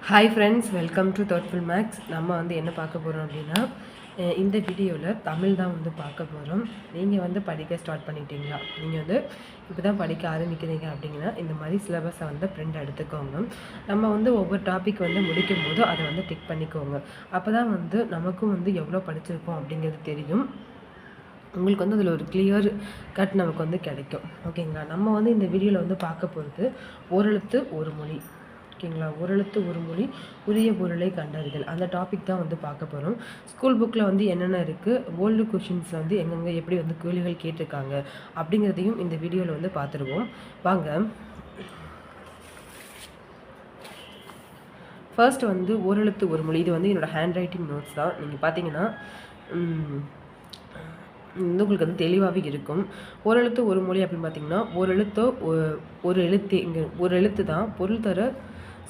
Hi friends, welcome to thoughtful max. நம்ம என்ன பார்க்க போகிறோம் அப்படின்னா, இந்த வீடியோவில் தமிழ் தான் பார்க்க போகிறோம். நீங்கள் படிக்க ஸ்டார்ட் பண்ணிட்டீங்களா? நீங்கள் இப்போ தான் படிக்க ஆரம்பிக்கிறீங்க அப்படிங்கன்னா இந்த மாதிரி சிலபஸை பிரிண்ட் எடுத்துக்கோங்க. நம்ம ஒவ்வொரு டாபிக் முடிக்கும் போது அதை டிக் பண்ணிக்கோங்க. அப்போ தான் நமக்கும் எவ்வளோ படிச்சிருக்கோம் அப்படிங்கிறது தெரியும். உங்களுக்கு அதில் ஒரு கிளியர் கட் நமக்கு கிடைக்கும். ஓகேங்களா? நம்ம இந்த வீடியோவில் பார்க்க போகிறது ஓரெழுத்து ஒரு மொழி. ஓகேங்களா? ஓரெழுத்து ஒரு மொழி உரிய பொருளை கண்டறிதல், அந்த டாபிக் தான் பார்க்க போகிறோம். ஸ்கூல் புக்கில் என்னென்ன இருக்குது, ஓல்டு கொஷின்ஸில் எங்கெங்கே எப்படி கேள்விகள் கேட்டிருக்காங்க அப்படிங்கிறதையும் இந்த வீடியோவில் பார்த்துருவோம். வாங்க. ஃபர்ஸ்ட் ஓரெழுத்து ஒரு மொழி. இது என்னோடய ஹேண்ட் ரைட்டிங் நோட்ஸ் தான். நீங்கள் பார்த்தீங்கன்னா உங்களுக்கு தெளிவாகவே இருக்கும். ஓரெழுத்து ஒரு மொழி அப்படின்னு பார்த்தீங்கன்னா ஒரு எழுத்து தான் பொருள் தர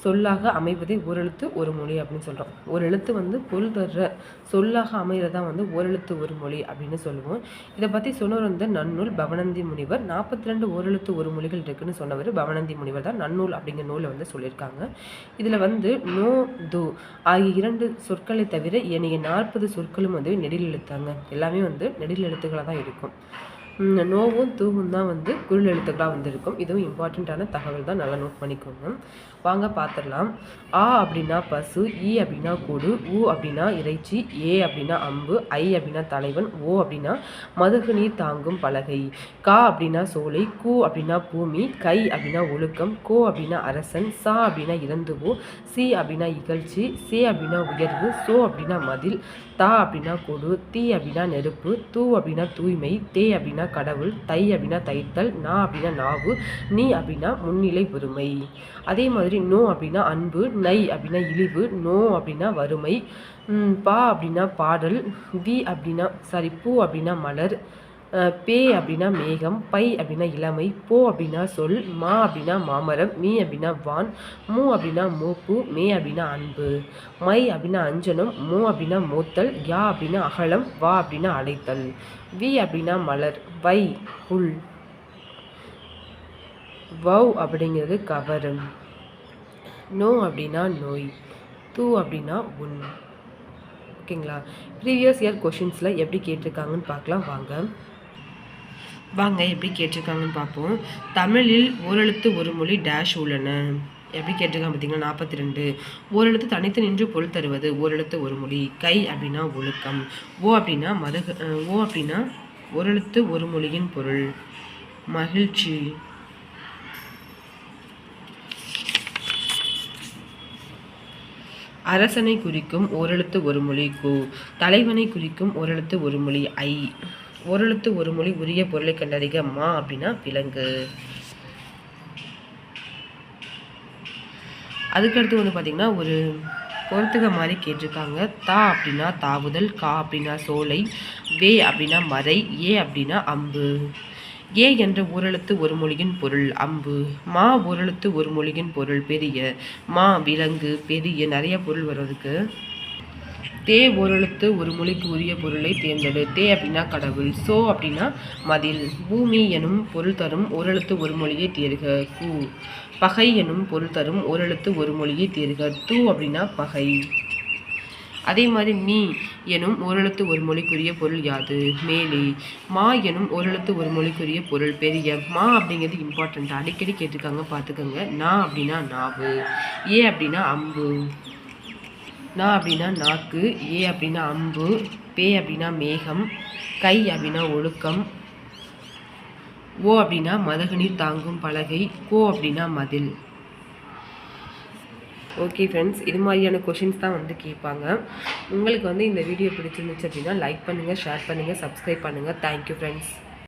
சொல்லாக அமைவதே ஓரெழுத்து ஒரு மொழி அப்படின்னு சொல்கிறோம். ஒரு எழுத்து பொருள் தர சொல்லாக அமைகிறதான் ஓரெழுத்து ஒரு மொழி அப்படின்னு சொல்லுவோம். இதை பற்றி சொன்னவர் நன்னூல் பவணந்தி முனிவர். 42 ஓரெழுத்து ஒரு மொழிகள் இருக்குன்னு சொன்னவர் பவணந்தி முனிவர் தான். நன்னூல் அப்படிங்கிற நூலை சொல்லியிருக்காங்க. இதில் நோ து ஆகிய 2 சொற்களை தவிர ஏனைய 40 சொற்களும் நெடில் எழுத்தாங்க. எல்லாமே நெடில் எழுத்துக்களாக தான் இருக்கும். நோவும் தூவும் தான் குரில் எழுத்துக்களாக இருக்கும். இதுவும் இம்பார்ட்டண்ட்டான தகவல் தான், நல்லா நோட் பண்ணிக்கோங்க. வாங்க பார்த்துடலாம். ஆ அப்படின்னா பசு, இ அப்படின்னா கூடு, உ அப்படின்னா இறைச்சி, ஏ அப்படின்னா அம்பு, ஐ அப்படின்னா தலைவன், ஓ அப்படின்னா மதகு நீர் தாங்கும் பலகை, கா அப்படின்னா சோலை, கூ அப்படின்னா பூமி, கை அப்படின்னா ஒழுக்கம், கோ அப்படின்னா அரசன், சா அப்படின்னா இறந்துவோ, சி அப்படின்னா இகழ்ச்சி, சே அப்படின்னா உயர்வு, சோ அப்படின்னா மதில், தா அப்படின்னா கொடு, தீ அப்படின்னா நெருப்பு, தூ அப்படின்னா தூய்மை, தே அப்படின்னா கடவுள், தை அப்படின்னா தைத்தல், நா அப்படின்னா நாவு, நீ அப்படின்னா முன்னிலை பொறுமை. அதே மாதிரி நோ அப்படின்னா அன்பு, நை அப்படின்னா இழிவு, நோ அப்படின்னா வறுமை, பா அப்படின்னா பாடல், பூ அப்படின்னா மலர், பே அப்படின்னா மேகம், பை அப்படின்னா இளமை, போ அப்படின்னா சொல், மா அப்படின்னா மாமரம், மீ அப்படின்னா வான், மூ அப்படின்னா மூப்பு, மே அப்படின்னா அன்பு, மை அப்படின்னா அஞ்சனம், மோ அப்படின்னா மூத்தல், யா அப்படின்னா அகலம், வா அப்படின்னா அழைத்தல், வி அப்படின்னா மலர், வை புல், வவ் அப்படிங்கிறது கவரும், நோ அப்படின்னா நோய், தூ அப்படின்னா உன். ஓகேங்களா? ப்ரீவியஸ் இயர் கொஷின்ஸில் எப்படி கேட்டிருக்காங்கன்னு பார்க்கலாம். வாங்க எப்படி கேட்டிருக்காங்கன்னு பார்ப்போம். தமிழில் ஓரெழுத்து ஒரு மொழி டேஷ் உள்ளன. எப்படி கேட்டிருக்காங்க பார்த்தீங்கன்னா 42. ஓரெழுத்து தனித்து நின்று பொருள் தருவது ஓரெழுத்து ஒரு மொழி. கை அப்படின்னா ஒழுக்கம். ஓ அப்படின்னா ஓரெழுத்து ஒரு மொழியின் பொருள் மகிழ்ச்சி. அரசனை குறிக்கும் ஓரெழுத்து ஒரு மொழி கு. தலைவனை குறிக்கும் ஓரெழுத்து ஒரு மொழி ஐ. ஓரெழுத்து ஒரு மொழி உரிய பொருளை கண்டறிக. மா அப்படின்னா விலங்கு. அதுக்கடுத்து பார்த்தீங்கன்னா ஒரு பொறுத்துக மாதிரி கேட்டிருக்காங்க. தா அப்படின்னா தாவுதல், கா அப்படின்னா சோலை, வே அப்படின்னா மறை, ஏ அப்படின்னா அம்பு. ஏ என்ற ஓரெழுத்து ஒரு மொழியின் பொருள் அம்பு. மா ஓரெழுத்து ஒரு மொழியின் பொருள் பெரிய. மா விலங்கு, பெரிய, நிறைய பொருள் வருவதுக்கு. தே ஓரெழுத்து ஒரு மொழிக்கு உரிய பொருளை தேர்ந்தெடு. தே அப்படின்னா கடவுள். சோ அப்படின்னா மதில். பூமி எனும் பொருள் தரும் ஓரெழுத்து ஒரு மொழியை தேர்க. கூ. பகை எனும் பொருள் தரும் ஓரெழுத்து ஒரு மொழியை தேர்க. தூ அப்படின்னா பகை. அதே மாதிரி மீ எனும் ஓரெழுத்து ஒரு மொழிக்குரிய பொருள் யாது? மேலே. மா எனும் ஓரெழுத்து ஒரு மொழிக்குரிய பொருள் பெரிய. மா அப்படிங்கிறது இம்பார்ட்டண்ட், அடிக்கடி கேட்டிருக்காங்க, பார்த்துக்கோங்க. நா அப்படின்னா நாவு. ஏ அப்படின்னா அம்பு. நா அப்படின்னா நாக்கு. ஏ அப்படின்னா அம்பு. பே அப்படின்னா மேகம். கை அப்படின்னா ஒழுக்கம். ஓ அப்படின்னா மதகுநீர் தாங்கும் பலகை. கோ அப்படின்னா மதில். ஓகே ஃப்ரெண்ட்ஸ், இது மாதிரியான கொஷின்ஸ் தான் கேட்பாங்க. உங்களுக்கு இந்த வீடியோ பிடிச்சிருந்துச்சு அப்படின்னா லைக் பண்ணுங்கள், ஷேர் பண்ணுங்கள், சப்ஸ்கிரைப் பண்ணுங்கள். Thank you friends.